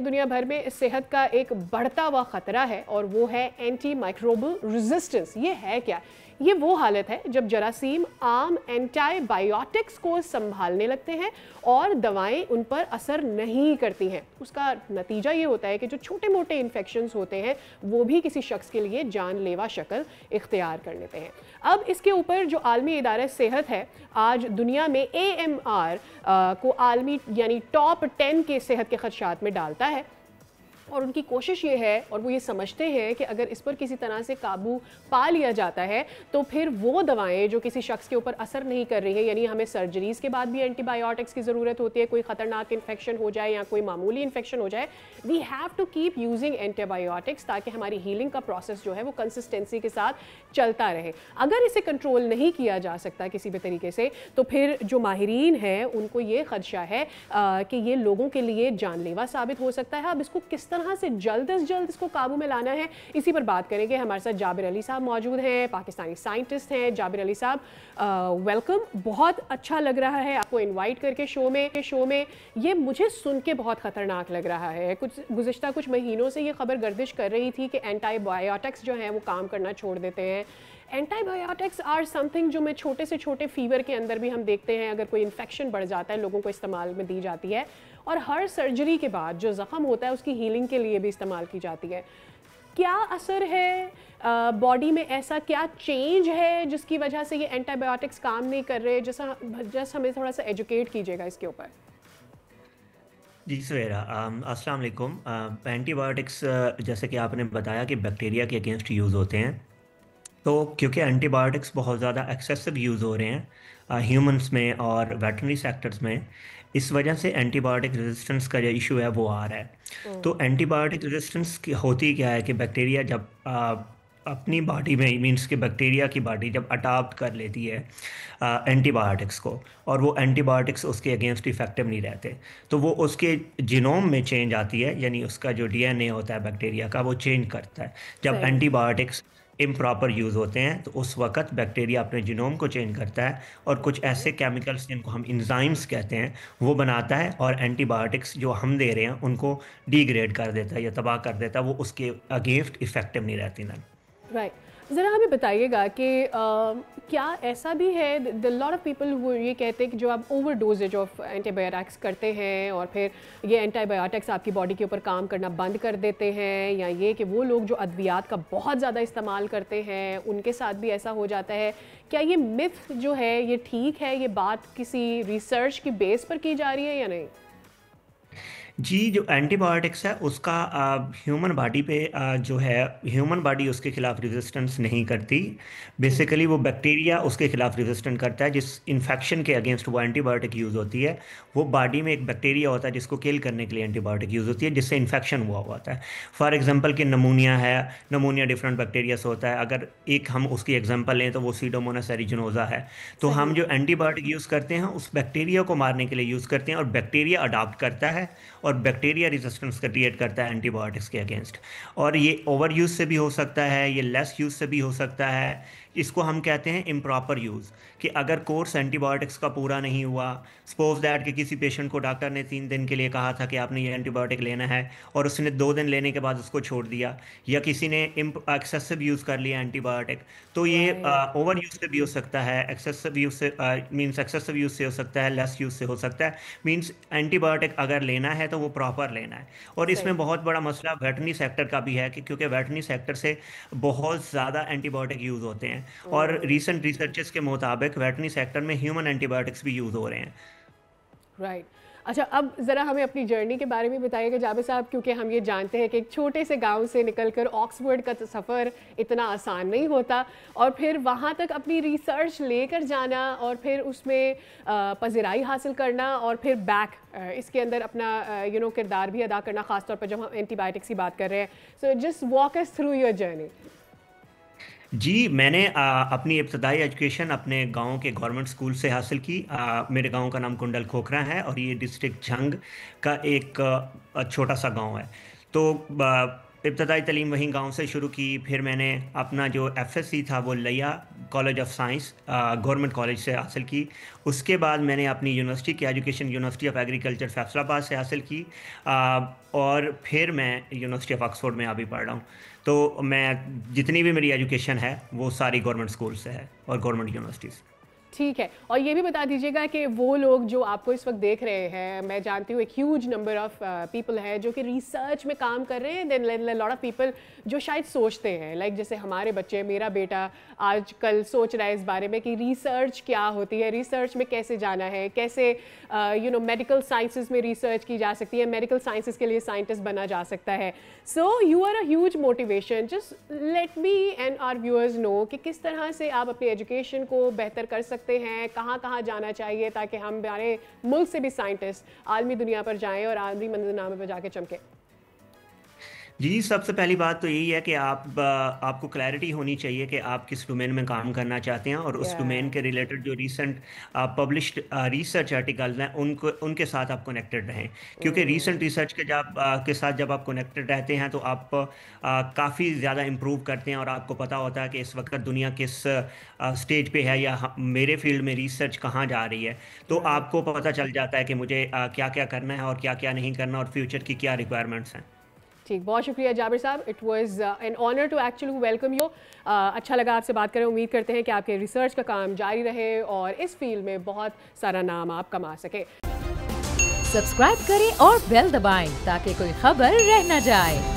दुनिया भर में सेहत का एक बढ़ता हुआ खतरा है और वो है एंटी माइक्रोबल रेजिस्टेंस। ये है क्या? ये वो हालत है जब जरासीम आम एंटीबायोटिक्स को संभालने लगते हैं और दवाएं उन पर असर नहीं करती हैं। उसका नतीजा ये होता है कि जो छोटे मोटे इन्फेक्शंस होते हैं वो भी किसी शख्स के लिए जानलेवा शक्ल इख्तियार कर लेते हैं। अब इसके ऊपर जो आलमी इदारा सेहत है आज दुनिया में AMR को आलमी यानी टॉप 10 के सेहत के खदशात में डालता है और उनकी कोशिश ये है और वो ये समझते हैं कि अगर इस पर किसी तरह से काबू पा लिया जाता है तो फिर वो दवाएं जो किसी शख्स के ऊपर असर नहीं कर रही हैं, यानी हमें सर्जरीज़ के बाद भी एंटीबायोटिक्स की ज़रूरत होती है, कोई ख़तरनाक इन्फेक्शन हो जाए या कोई मामूली इन्फेक्शन हो जाए, we have to keep using antibiotics ताकि हमारी हीलिंग का प्रोसेस जो है वो कंसिस्टेंसी के साथ चलता रहे। अगर इसे कंट्रोल नहीं किया जा सकता किसी भी तरीके से तो फिर जो माहिरीन हैं उनको ये खदशा है कि ये लोगों के लिए जानलेवा साबित हो सकता है। अब इसको किस तरह से जल्द से जल्द इसको काबू में लाना है, इसी पर बात करेंगे। हमारे साथ जाबिर अली साहब मौजूद हैं, पाकिस्तानी साइंटिस्ट हैं। जाबिर अली साहब, वेलकम। बहुत अच्छा लग रहा है आपको इनवाइट करके शो में। ये मुझे सुन के बहुत ख़तरनाक लग रहा है। गुज़िश्ता कुछ महीनों से ये खबर गर्दिश कर रही थी कि एंटीबायोटिक्स जो हैं वो काम करना छोड़ देते हैं। एंटीबायोटिक्स आर समथिंग जो मैं छोटे से छोटे फीवर के अंदर भी हम देखते हैं, अगर कोई इन्फेक्शन बढ़ जाता है लोगों को इस्तेमाल में दी जाती है और हर सर्जरी के बाद जो ज़ख़म होता है उसकी हीलिंग के लिए भी इस्तेमाल की जाती है। क्या असर है बॉडी में, ऐसा क्या चेंज है जिसकी वजह से ये एंटीबायोटिक्स काम नहीं कर रहे? जैसा हमें थोड़ा सा एजुकेट कीजिएगा इसके ऊपर। जी सवेरा, अस्सलाम वालेकुम। एंटीबायोटिक्स जैसे कि आपने बताया कि बैक्टीरिया के अगेंस्ट यूज़ होते हैं, तो क्योंकि एंटीबायोटिक्स बहुत ज़्यादा एक्सेसिव यूज़ हो रहे हैं ह्यूमंस में और वेटरनरी सेक्टर्स में, इस वजह से एंटीबायोटिक रेजिस्टेंस का जो इशू है वो आ रहा है। तो एंटीबायोटिक रेजिस्टेंस की होती क्या है कि बैक्टीरिया जब अपनी बॉडी में, मींस कि बैक्टीरिया की बॉडी जब अडॉप्ट कर लेती है एंटीबायोटिक्स को और वो एंटीबायोटिक्स उसके अगेंस्ट इफेक्टिव नहीं रहते, तो वो उसके जीनोम में चेंज आती है, यानी उसका जो DNA होता है बैक्टीरिया का वो चेंज करता है। जब सही। एंटीबायोटिक्स इम्प्रॉपर यूज़ होते हैं तो उस वक़्त बैक्टीरिया अपने जीनोम को चेंज करता है और कुछ ऐसे केमिकल्स जिनको हम एंजाइम्स कहते हैं वो बनाता है और एंटीबायोटिक्स जो हम दे रहे हैं उनको डिग्रेड कर देता है या तबाह कर देता है, वो उसके अगेंस्ट इफेक्टिव नहीं रहती ना। राइट। ज़रा हमें बताइएगा कि क्या ऐसा भी है, द लॉट ऑफ पीपल वो ये कहते हैं कि जो आप ओवर डोजेज ऑफ एंटीबायोटिक्स करते हैं और फिर ये एंटीबायोटिक्स आपकी बॉडी के ऊपर काम करना बंद कर देते हैं, या ये कि वो लोग जो अद्वियात का बहुत ज़्यादा इस्तेमाल करते हैं उनके साथ भी ऐसा हो जाता है। क्या ये मिथ जो है ये ठीक है? ये बात किसी रिसर्च की बेस पर की जा रही है या नहीं? जी, जो एंटीबायोटिक्स है उसका ह्यूमन बॉडी पे जो है ह्यूमन बॉडी उसके खिलाफ रेजिस्टेंस नहीं करती। बेसिकली वो बैक्टीरिया उसके खिलाफ रेजिस्टेंट करता है, जिस इन्फेक्शन के अगेंस्ट वो एंटीबायोटिक यूज़ होती है। वो बॉडी में एक बैक्टीरिया होता है जिसको किल करने के लिए एंटीबायोटिक यूज़ होती है, जिससे इन्फेक्शन हुआ होता है। फॉर एग्जांपल कि नमूनिया है, नमूनिया डिफरेंट बैक्टीरिया से होता है। अगर एक हम उसकी एग्जांपल लें तो वो सीडोमोनास एरिजिनोसा है। तो हम सही। जो एंटीबायोटिक यूज़ करते हैं उस बैक्टीरिया को मारने के लिए यूज़ करते हैं और बैक्टीरिया अडॉप्ट करता है और बैक्टीरिया रेजिस्टेंस क्रिएट करता है एंटीबायोटिक्स के अगेंस्ट। और ये ओवर यूज़ से भी हो सकता है, ये लेस यूज़ से भी हो सकता है। इसको हम कहते हैं इम्प्रॉपर यूज़, कि अगर कोर्स एंटीबायोटिक्स का पूरा नहीं हुआ, सपोज दैट कि किसी पेशेंट को डॉक्टर ने 3 दिन के लिए कहा था कि आपने ये एंटीबायोटिक लेना है और उसने 2 दिन लेने के बाद उसको छोड़ दिया, या किसी ने एक्सेसिव यूज़ कर लिया एंटीबायोटिक, तो ये राइट। ओवर यूज़ से भी हो सकता है, एक्सेसिव यूज़ से मीन्स एक्सेसिव यूज़ से हो सकता है, लेस यूज़ से हो सकता है। मीन्स एंटीबायोटिक अगर लेना है तो वो प्रॉपर लेना है। और सही। इसमें बहुत बड़ा मसला वेटरनरी सेक्टर का भी है कि क्योंकि वेटरनरी सेक्टर से बहुत ज़्यादा एंटीबायोटिक यूज़ होते हैं और रीसेंट रिसर्चेस के मुताबिक वेटरनरी सेक्टर में ह्यूमन एंटीबायोटिक्स भी यूज़ हो रहे हैं। राइट। अच्छा, अब ज़रा हमें अपनी जर्नी के बारे में बताइएगा जाबिर साहब, क्योंकि हम ये जानते हैं कि एक छोटे से गांव से निकलकर ऑक्सफोर्ड का सफ़र इतना आसान नहीं होता और फिर वहाँ तक अपनी रिसर्च लेकर जाना और फिर उसमें पज़िराई हासिल करना और फिर बैक इसके अंदर अपना किरदार भी अदा करना, ख़ासतौर पर जब हम एंटीबायोटिक्स की बात कर रहे हैं। So just walk us through your journey. जी, मैंने अपनी इब्तदाई एजुकेशन अपने गांव के गवर्नमेंट स्कूल से हासिल की। मेरे गांव का नाम कुंडल खोखरा है और ये डिस्ट्रिक्ट झंग का एक छोटा सा गांव है। तो इब्तदाई तालीम वहीं गांव से शुरू की। फिर मैंने अपना जो एफएससी था वो लिया college of science government college से हासिल की। उसके बाद मैंने अपनी यूनिवर्सिटी की education university of agriculture Faisalabad से हासिल की। और फिर मैं यूनिवर्सिटी ऑफ ऑक्सफोर्ड में अभी पढ़ रहा हूँ। तो मैं जितनी भी मेरी एजुकेशन है वो सारी गवर्नमेंट स्कूल से है और गवर्नमेंट यूनिवर्सिटीज़। ठीक है, और ये भी बता दीजिएगा कि वो लोग जो आपको इस वक्त देख रहे हैं, मैं जानती हूँ एक ह्यूज नंबर ऑफ पीपल है जो कि रिसर्च में काम कर रहे हैं, देन लॉट ऑफ पीपल जो शायद सोचते हैं लाइक जैसे हमारे बच्चे, मेरा बेटा आजकल सोच रहा है इस बारे में कि रिसर्च क्या होती है, रिसर्च में कैसे जाना है, कैसे मेडिकल साइंसेस में रिसर्च की जा सकती है, मेडिकल साइंसेस के लिए साइंटिस्ट बना जा सकता है। So you are a huge motivation. Just let me and our viewers know कि किस तरह से आप अपनी एजुकेशन को बेहतर कर सकते हैं, कहाँ कहाँ जाना चाहिए ताकि हम हमारे मुल्क से भी साइंटिस्ट आलमी दुनिया पर जाएं और आलमी मंजरनामे पर जाके चमके। जी, सबसे पहली बात तो यही है कि आपको क्लैरिटी होनी चाहिए कि आप किस डोमेन में काम करना चाहते हैं, और उस डोमेन के रिलेटेड जो रीसेंट पब्लिश्ड रिसर्च आर्टिकल्स हैं उनके साथ आप कनेक्टेड रहें। क्योंकि रीसेंट रिसर्च के साथ जब आप कनेक्टेड रहते हैं तो आप काफ़ी ज़्यादा इम्प्रूव करते हैं, और आपको पता होता है कि इस वक्त दुनिया किस स्टेज पे है, या मेरे फील्ड में रिसर्च कहाँ जा रही है। तो आपको पता चल जाता है कि मुझे क्या क्या करना है और क्या क्या नहीं करना, और फ्यूचर की क्या रिक्वायरमेंट्स हैं। ठीक, बहुत शुक्रिया Jabir sahab. It was an honour to actually welcome you. अच्छा लगा आपसे बात करें। उम्मीद करते हैं कि आपके रिसर्च का काम जारी रहे और इस फील्ड में बहुत सारा नाम आप कमा सकें। सब्सक्राइब करें और बेल दबाएं ताकि कोई खबर रह न जाए।